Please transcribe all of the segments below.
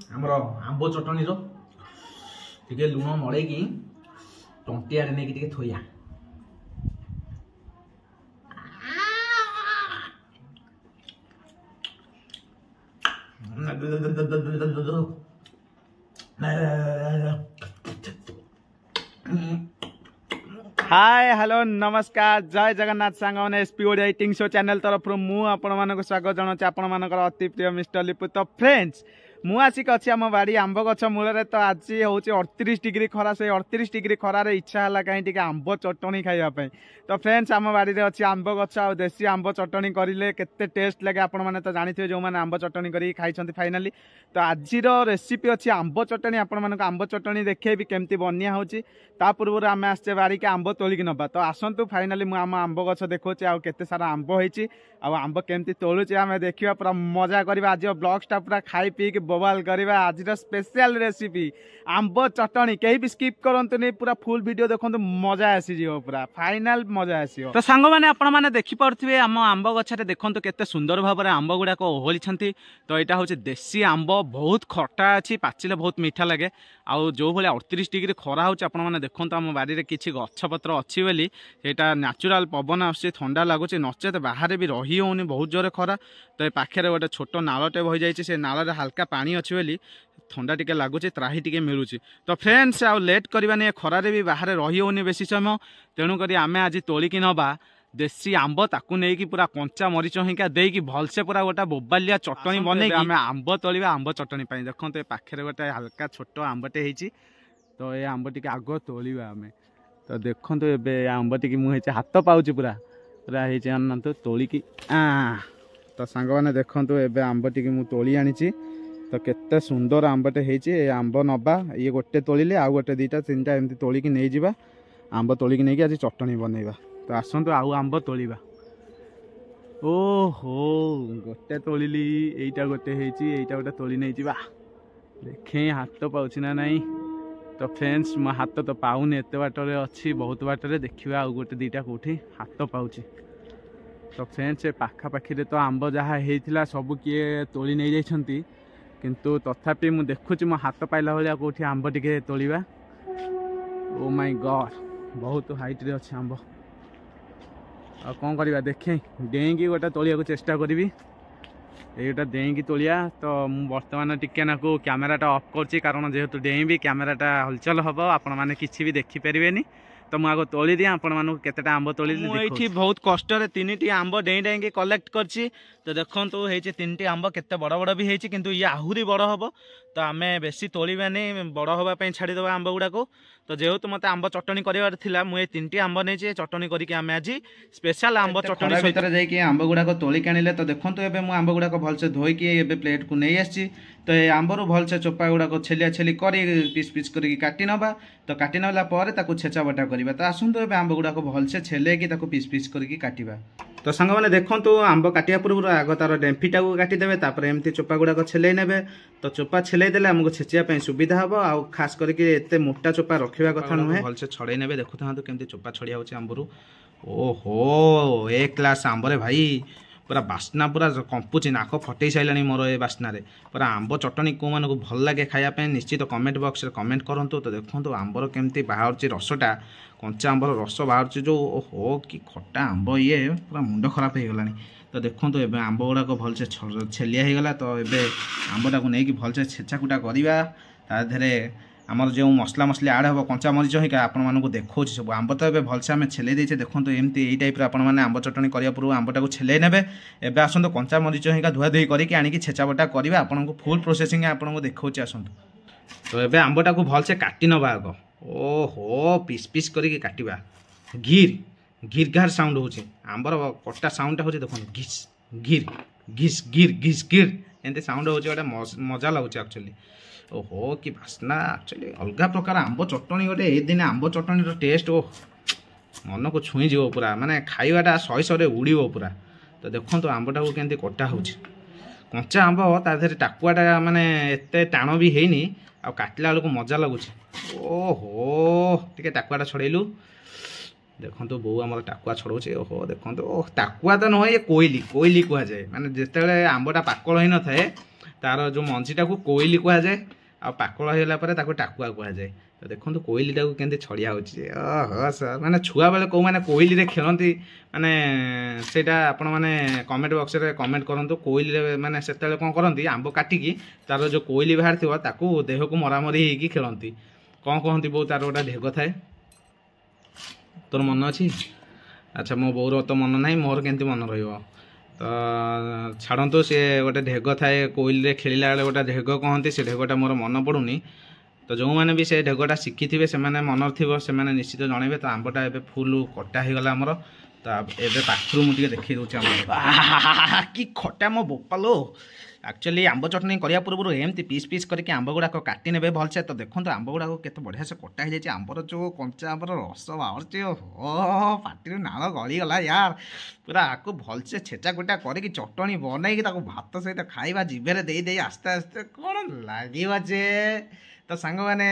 आमर आंब चटनी टे लुण मड़े कि टंटिया नहीं थोया हाय हेलो नमस्कार जय जगन्नाथ सांग SP Odia eating show channel तरफ मु आपण मानक स्वागत जनाऊँ आपण मानकर अति प्रिय मिस्टर लिपु। तो फ्रेंड्स मु आसिक अच्छी आम बाड़ी आंब गछ मूल तो आज हूँ 38 डिग्री खरा से 38 डिग्री खरार इच्छा है कहीं आंब चटनी खाइबापी। तो फ्रेंड्स आम बाड़ी में अच्छी आंब गछ आ देसी आंब चटनी करें केते टेस्ट लगे आपण मैंने तो जानते जो मैंने आंब चटनी कर खाई फाइनाली। तो आज रेसिपी अच्छी आंब चटनी आपण मानक आंब चटनी देखेबी केमती बनिया होची ता पूर्व आम आसचे बाड़ी के आंब तोलिक नबा। तो आसतु फाइनाली मुझे आम आंब गछ देखुचे आ केते सारा आंब होईची आंब केमती तोलुचे आम देखा पूरा मजा करवा। आज ब्लॉग्सटा पूरा खाई पी बवाल करवा। आज स्पेशल रेसिपी आंब चटनी कहीं भी स्किप करंतुनी पूरा फुल वीडियो देखो मजा आसी पूरा फाइनाल मजा आसी। तो सांग मैंने आपण मैंने देखि पारुथिबे आम आंब गछरे देखंतु केते सुंदर भाव में आंब गुड़ाक ओहलिछंती। तो यहाँ हूँ देसी आंब बहुत खटा अच्छी पाचिले बहुत मीठा लगे आउ जो भाई 38 डिग्री खरा होची आपण मैंने देखंतु आम बाड़ी रे किछि गछपत्र अच्छी बोली एटा नेचुरल पवन आसुची ठंडा लगुच नचेत बाहर भी रही होनी बहुत जोरे खरा। तो ये पाखे गोटे छोट नालटे बही जाइए से नाल हाल्का पानी अच्छी बोली ठंडा टिके लगुच त्राही टिके मिलूची। तो फ्रेंड्स आउ लेट करवानी खरारे भी बाहर रही होनी बेसी समय तेणुक आम आज तोलिकी नवा देसी आंब ताकू नहीं पूरा कंचा मरीच हिंका देकी भलसे पूरा गोटा बोबालिया चटनी बन आम आंब तोलिबा आंब चटनी पाई। देखो ये पाखे गोटे हल्का छोट आंबटे होती तो ये आंब टिके आग तोलिबा आम। तो देखो ये आंब टिके मुझे हाथ पाऊँ पूरा पूरा हो तोलिकी तो सांग मैंने देखो ये आंब टिके मु तोली आनी तो केते सुंदर आंबटे होती आंब नवा ये गोटे तोलिले आउ गोटे दुईटा तीन टा एमती तोलिकी नहीं जावा आंब तोलिकी नहीं आज चटनी बनइबा। तो आसतु आउ आंब तोलिबा। ओहो गोटे तोलिली एटा गोटे होईटा गोटे तोली नहीं जावा देखे हाथ पाउछि ना नहीं। तो फ्रेंड्स मो हाथ तो पाऊनी एत बाटरे अच्छी बहुत बाटरे देखा आउ गोटे दुईटा कौटी हाथ पाउछि। तो फ्रेंड्स पाखापाखी तो आंब जहाँ होता सब किए तोली नहीं जाइछंती किंतु तथापि मु देखुची मो हाथ पाइला भाया कौटी आंब टिके तोलिबा। ओ माय गॉड बहुत हाइट रे अच्छे आंब आ कौन करवा देखे डेईकी गोटे तोलिया चेष्टा करी एटा डेईकी तोलिया। तो मु बर्तमान टिके नाकू कैमेराटा ऑफ करछि कारण जेहेतु डेईबी कैमेराटा हलचल हम आपण मैंने किसी भी देखिपारे। तो मुझे आगे तोली दिए आपण मानक केतेटा आंब तोली ये बहुत कष्ट तीन आंब डेई डेई कलेक्ट करछि। तो देखो तीन आंब केते बड़ बड़ भी होती किंतु ये आहरी बड़ हम तो आम बेसी तोड़ानी बड़ हाँपाई छाड़ीदे आंब गुड़ाक। तो जेहेतु मत आंब चटनी करार था मुझे तीन आंब नहीं चटनी करके आम आज स्पेशल आंब चटनी भर जाकि आंब गुड़ाक तोलिक आनिले। तो देखो ये आंब गुड़ाक भलसे धोईकी प्लेट को नहीं आसी तो ये आंबर भलसे चोपा गुड़ाक छेलिया छेली कर पिस पिस करके काटी नवा। तो काटी नला छेचा बटा करवा। तो आसतु ए आंब गुड़ाक भलसे छेलेकी पिस पिस करके काटिबा। तो सांग मैंने देखो आंब काटिया पूर्व आग तार डेम्फीटा को काटिदेवे तापर एमती चोपा गुड़ाक छेलै नेबे। तो चोपा छेलैदेले आमको छेचिया सुविधा हम आ खास करके एते मोटा चोपा रखा कथा नुहे भलसे छड़े नेबे। देखु था केमती चोपा छड़िया होची आंबरू। ओहो ए क्लास आंबरे भाई पूरा बास्ना पूरा कंपुची नाक फटई सारे मोर ए बास्ना पूरा आंब चटनी को मानक भल लगे खायापे निश्चित कमेंट बॉक्स रे कमेंट करंतु। तो देखो आंबर केमती बाहर रसटा कंचा आंबर रस बाहर जो ओहो कि खट्टा आंब ये पूरा मुंड खराब हो गलानी। तो देखो ये आंब गुड़ाक भलसे छेलिया हो गला। तो ये आंबटा को लेकिन भलसे छेचाकुटा करवा ताधे आमर जो मसला मसली आड हम कंचा मरीच हिका आपको देखा सब आंब तो ये भलसे आम छेले देचे। देखो एमती यही टाइप आपने आंब चटनी करने पूर्व आंबटा को छेले नेबे। एबे आसतु कंचा मरीच हिका धुआ धुई करके आनिकी छेचा बटा करवा आपको फुल प्रोसेसिंग आपको देखा आसतु। तो ये आंबटा को भलसे काटी नवा आग ओहो पिस पिस करके काटिबा घिर घिर घार साउंड होची आंबर कटा साउंडटा होची देखो घिस घिर घिस घिर घिस घिर एमती साउंड होची गोटे मजा लगुच एक्चुअली। ओहो कि बास्ना एक्चुअली अलग प्रकार आंब चटनी गोटे ए दिन आंब चटनी टेस्ट ओ मन को छुई जीव पूरा माने खाइबाटा शहे शहे उड़ीब पूरा। तो देखो आंबटा को केमती कटा होची कंचा आंब ताधे टाकुआटा माने एते टाण भी हैनी आ काटला बेलू मजा लगुच। ओहो टिके टाकुआटा छड़ेलु देखो तो बो आम टाकुआ छड़ाऊे। ओहो देखो टाकुआ तो नुह ये कोईली कोईली कहुए माने जिते आंबटा पाकल हो न थाए तार जो मंजीटा को कोइली कहुए आ पाकल होगा पर टाकुआ कहुए तो देखो कोइलीटा को केमती छड़िया हो सर मैंने छुआ बेले कौ मैंने कोइली खेलती माने सेटा आपण मैंने कमेंट बॉक्स रे कमेंट करंतु कोइली मैंने से कौन करती आंब काटिकी तार जो कोइली बाहर थी ताकू देह को मरामरी होगी खेलती कौन कहती बो तार गोटा ढेग थाए तोर मन अच्छी अच्छा मो बोर तो मन ना मोर केमती मन रहा तो छाड़ू सी गोटे ढेग थाए कोइली खेलिला बेले गोटे ढेग कहती से ढेगटा मोर मन पड़ूनी तो जो मैंने भी से ढेगटा शिखी थे से मन थी से निश्चित जनइबे तो आंबटा ए फुल कटा होगला आमर तो एबे पाखरु मुझे देखी दूसरी कि खटा मो बोपालो एक्चुअली आंब चटनी करने पूर्व एमती पीस पीस करके आंब गुड़ाक काटी ने भलसे तो देखो आंब गुड़ाक केते बढ़िया से कटा हो जाए आंबर जो कंचा आंबर रस बाहर ओ पाटी नाल गलीगला यार पूरा आपको भलसे छेचा कुटा करके चटनी बनई भात सहित खाइबा जीभे दे आस्ते आस्ते कौन लगे जे तो सांग मैंने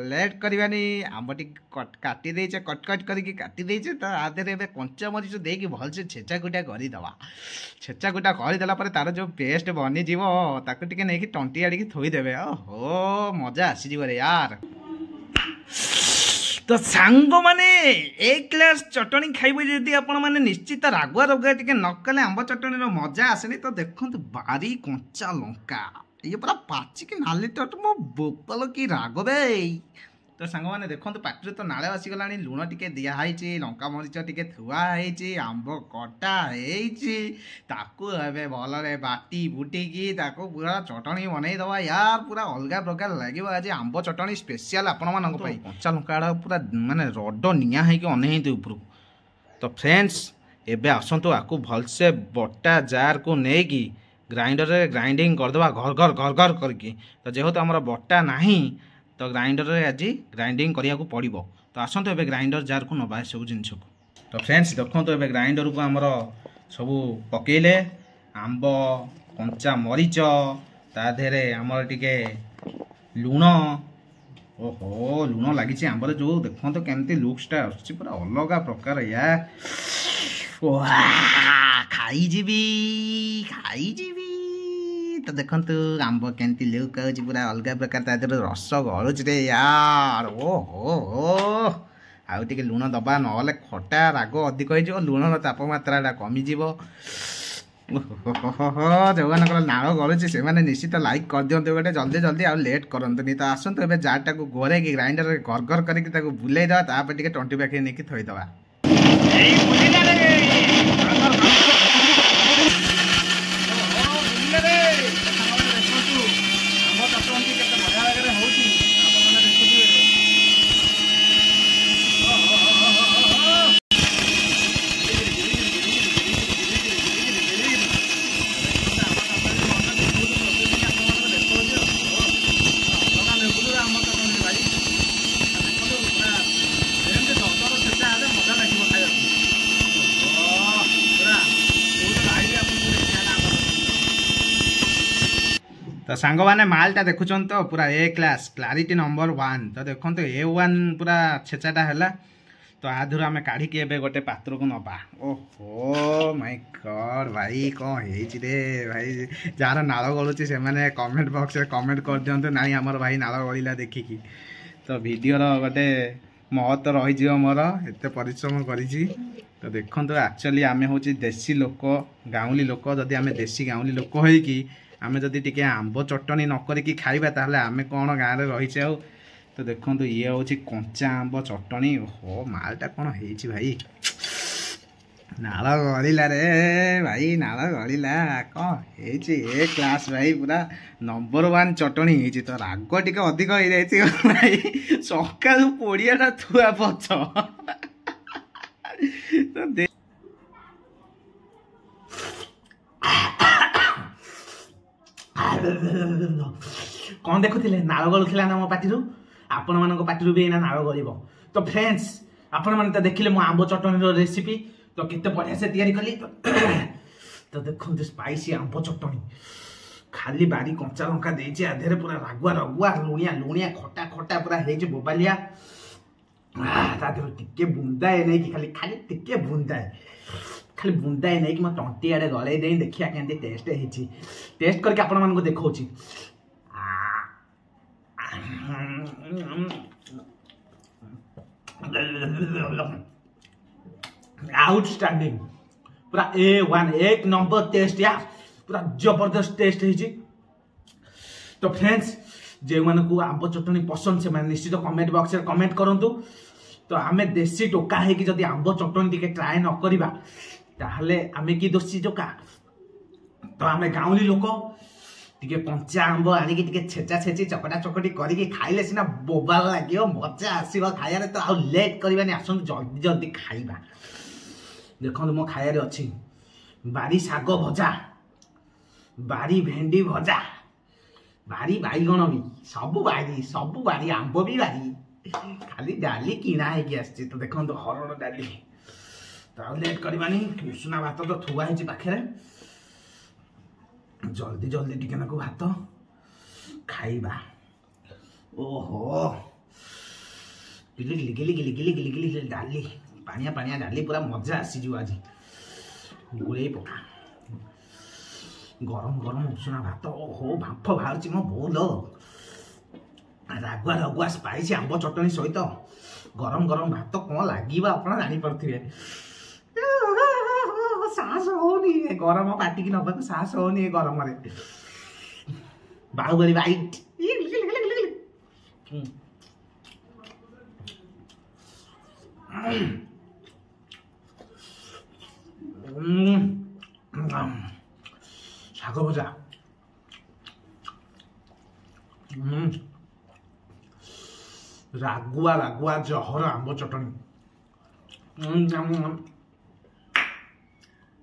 लेट करवानी आंब टी काटी देचे कट कट करके काटी देचे तो आधे एवं कंचा मरीच देकी भलसे छेचा कुटा करदेवा छेचा कुटा करदेला तार जो पेस्ट बनी जीव ताको टिके नहीं टंटी आड़िकी थोईदेवे ओहो मजा आसीजी यार तो सांग मैंने एक ग्लास चटनी खाइबे जदि आपण मैंने निश्चित रागुआ रगुआ टिके नकले आंब चटनी मजा आसेनी तो देखो बारी कंचा लंका ये पूरा पाचिकी नाली टट मो बोपाल की राग बे तो सांग मैंने देखो पाटी तो नाले आसीगला लुण टिके दिखाई लंका मरीच टिके थुआई आंब कटा होवे भलरे बाटी बुटिकी पूरा चटनी बनई दवा यार पूरा अलग प्रकार लगे आज आंब चटनी स्पेशल आपण मान कंचा लंका पूरा माने रड निया होगी अनई उपरू तो फ्रेंड्स एबे आसतु आपको भलसे बटा जार को लेकिन ग्राइंडर रे ग्राइंडिंग करदेवा घर घर घर घर करके तो जेहेतु आमर बटा नहीं तो ग्राइंडर रे आज ग्राइंडिंग करिया को पड़िबो तो आसतु एबे ग्राइंडर जार को नबा सब जिनस को तो फ्रेंड्स देखो तो एबे ग्राइंडर को आमर सब पकेले आंब कंचा मरीच ता देहरे आमर टिके लुण ओहो लुण लगी आंबर जो देखो तो केमती लुक्सटा आसुची पूरा अलग प्रकार या खाईजीबी तो देखु आंब केमती लुक आउची पूरा अलग प्रकार तादर रस गलुच रे यार ओहो आउ टिके लुण दबा नले खटा राग अधिक हो लुण तापमात्रा कमिज जो नाल गलुची से निश्चित लाइक कर दिंतु गोटे जल्दी जल्दी आउ लेट करंतुनी तो आसतु ए जारटा को घोरे ग्राइंडर घर घर करके बुलाई देवा तापर टिके टंटी पाखे नहीं थोईदेवा तो सांग मैंने मालटा देखुन तो पूरा ए क्लास क्लारिटी नंबर 1 तो देखो तो A1 पूरा छेचाटा है तो आधुर आम काढ़ी गोटे पात्र को नबा ओहो माय गॉड भाई कौन रे भाई जार नाल गलुची से मैंने कमेंट बॉक्स रे कमेंट कर दिंतु ना आमर भाई नाल गलिला देखिकी तो वीडियो गोटे महत्व रही मोर एत परिश्रम करी तो देखो तो एक्चुअली आम हूँ देसी लोक गाँवली लोक जदि आम देसी गाँवली लोक होइकी आम जदि टिके आंब चटनी न करिकी खाइबा ताहले आमे कौन गाँव में रहीचे आउ तो देखो ये हूँ कंचा आंब चटनी ओहो मालटा कौन है भाई नाल गलिला रे भाई नाल गलिला कौन है ए क्लास भाई पूरा नंबर 1 चटनी है तो राग टिके अधिक हो जाए भाई सका पोड़ियाटा थुआ पछ तो कौन देखुले नाल गलुला ना मो पार्टी आपण मान पार्टी भी एना नाल गल तो फ्रेंड्स आपण मैंने तो देखिले मो आंब चटनी रेसिपी तो केते बढ़िया से तैयारी कली तो देखो स्पाइसी आंब चटनी खाली बारी कंचा लंका देचे आधे पूरा रागुआ रगुआ लुणिया लुणिया खटा खटा पूरा हेजे बोबालिया ता टिके बुंदाए नहीं कि खाली खाली टिके बुंदाए खाली बुंदाए नहीं कि मैं तंटी आड़े गले दे देखिया केंती टेस्ट हेची टेस्ट करके आपण मानको देखौची आउटस्टैंडिंग पूरा A1 एक नंबर टेस्ट या पूरा जबरदस्त टेस्ट हेची। तो फ्रेंड्स जो मन को आंब चटनी पसंद से निश्चित कमेंट बॉक्स में कमेंट करंतु। तो आमे देसी टोका है कि जदि आंब चटनी टिके ट्राए न करिबा ताहले आमे की दोषी जोका। तो आमे गाँवली लोक टिके कंचा आंब आनी टिके छेचा छेची चकटा चकटी करिके खाइले सिना बोबा लागियो मजा आसीबा खायारे। तो आ लेट करबानी आसन जल्दी जल्दी खाइबा। देखो मो खायारे अछि बारी साग भजा बारी भेंडी भजा बारी बाईगण भी सब बारी आंब भी बारी खाली डाली किना है आसछि। तो देखो तो हरड़ डाली तो लेट करबानी उषुना भात तो थुआ है पाखे जल्दी जल्दी टिके नाकु भात खाइबा। ओहो गिली गिली गिली गिली गिली गिली गिली डाली पानिया पानिया डाली पूरा मजा आसीजो आज गुले पका गरम गरम उषुना भात। ओहो बांफ बाहर मो बोल रागुआ रागुआ स्पाइसी आंब चटनी सहित गरम गरम भात कौन लगे आप जानी पारे साहस होनी गरम काटिकी नबा साहस होनी गरम बाहुबली बाइट शाग भजा रागुआ रागुआ जहर आंब चटनी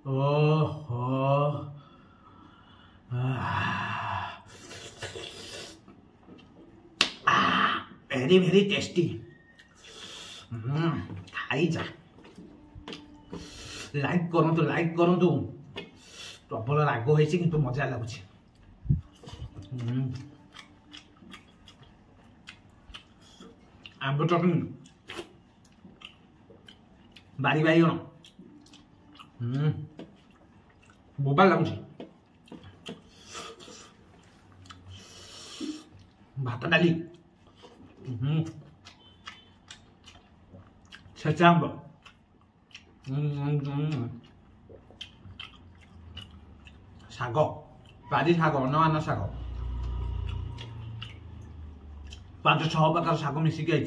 ओहो वेरी वेरी टेस्टी खाई जा लाइक करंतु प्रबल राग होइछि किंतु मजा लागुछि। आंब चटनी बारी बाईगण बोबा लगुଛି भात डाली छेचा आंब शाग बारी शाग अन्न शाग 5-6 प्रकार शाग मिसिकी आई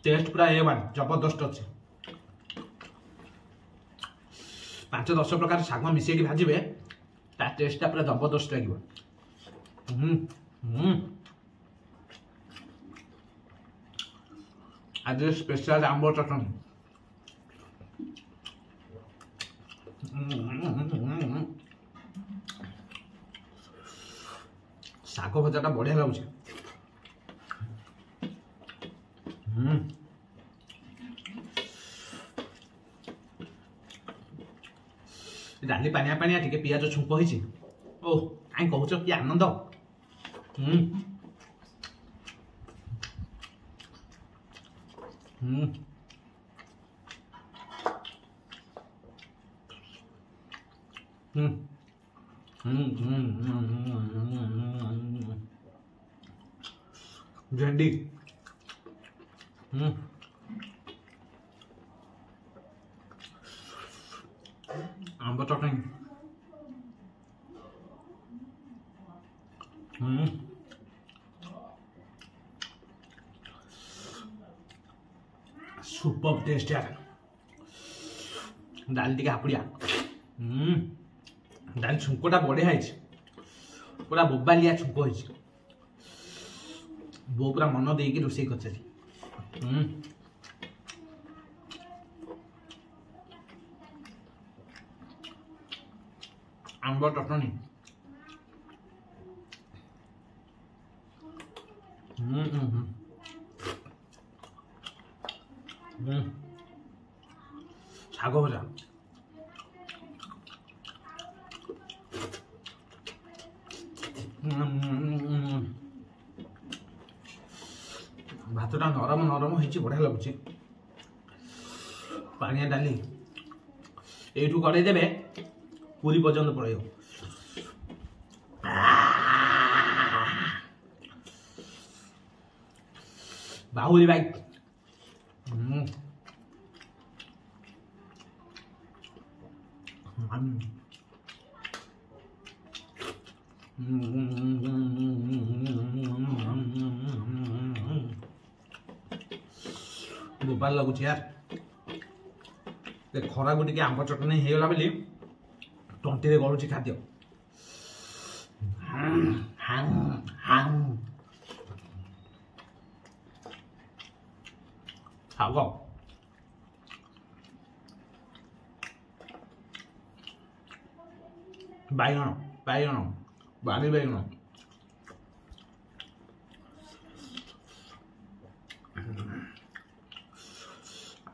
टेस्ट पूरा A1 जबरदस्त अच्छे 5-10 प्रकार शाग मिसेकी भाजबे ता टेस्टा पूरा जबरदस्त लगे। आज स्पेशल आंब चटनी शाग भजाटा बढ़िया लगुच डाली पानिया पानिया टिके पियाज छुंक होइछि। ओ काई कहउछ कि आनंद भेंडी आंब चटनी सुपर टेस्ट यार डाल टिके हापुड़िया डाल छुंकटा बढ़िया है पूरा बोबालिया छुंक हो बो पूरा मन देकी रोसे कर आंब चटनी शाग भजा भातटा नरम नरम बढ़िया लगुच पानिया डाली এইଠু কড়াই দেবে পুরি পর্যন্ত পড়াইব বাহুলি ভাই ବୋପାଲ ଲାଗୁଛି यार ଖରାକୁ ଟିକେ ଆମ୍ବ ଚଟଣି ହେଇଗଲା ବୋଲି ତଣ୍ଟିରେ ଗଳୁଛି ଖାଦ୍ୟ ଶାଗ ବାଇଗଣ ବାଇଗଣ ବାଡ଼ି ବାଇଗଣ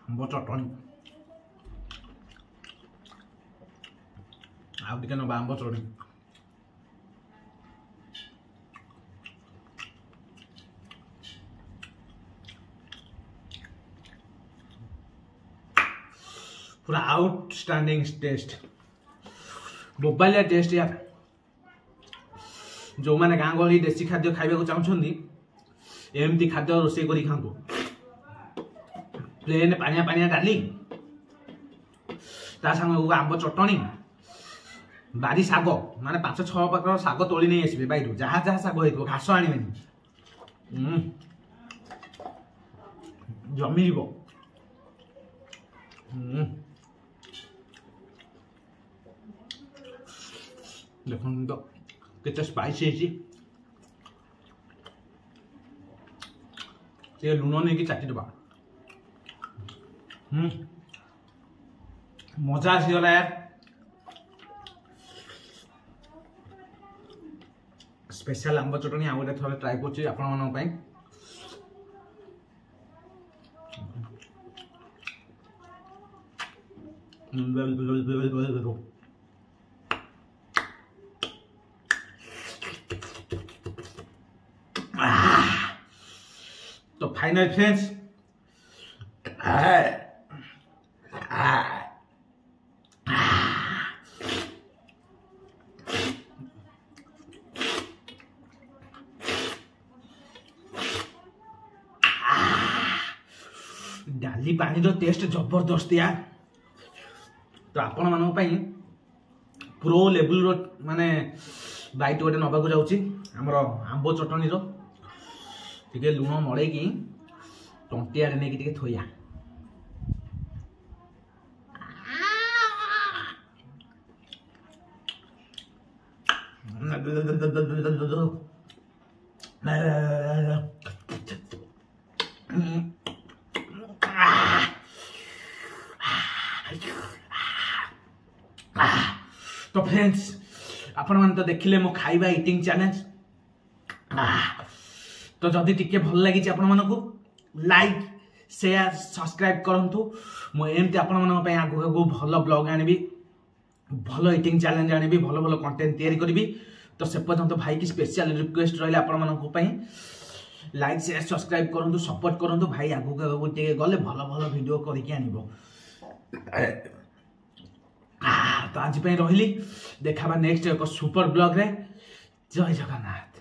ଆମ୍ବ ଚଟଣି ଆଉ ଟିକେ ନବା ଆମ୍ବ ଚଟଣି पूरा आउटस्टैंडिंग टेस्ट बोबालिया टेस्ट यार जो मैंने गाँ गहली देसी खाद्य खाइबा चाहूँगी एमती खाद्य रोषे कर खातु प्लेन पानिया पानिया डाली ता संग आंब चटणी बारी शाग माने 5-6 प्रकार शाग तोली नहीं आसबे बैठू जहाँ जहाँ शाग हो घास आने जमी जीव देखो तो केते स्पाइसी है लुण नहीं कि चाटी दबा मजा आसीगला यार स्पेशल आंब चटनी आ गोटे थोड़े ट्राई कर तो फाइनल फ्रेंड्स डाली पानी टेस्ट जबरदस्त यार तो आपण मान प्रो लेवल माने बाइट गोटे नबाक जाऊँगी आमर आंब चटनी टे लुण मड़े कि तंटिया नहीं कि थोया तो फ्रेंड्स आपण मैंने तो देखिले मो खाइबा इटिंग चैलेंज तो जदि टिके भल लगी आपण मानकु लाइक शेयर सब्सक्राइब करंतु मो एमती आपण मानक पय आगु आगु भल ब्लॉग आनिबी भल इटिंग चैलेंज आनिबी भल भल कंटेंट तैयारी करबी तो से पर्यंत भाई की स्पेशल रिक्वेस्ट रहले आपण मानक पय लाइक शेयर सब्सक्राइब करंतु सपोर्ट करंतु भाई आगु आगु टिके गले भल भल वीडियो करके आनिबो तो आज रही देखा नेक्स्ट एक सुपर ब्लॉग रे जय जगन्नाथ।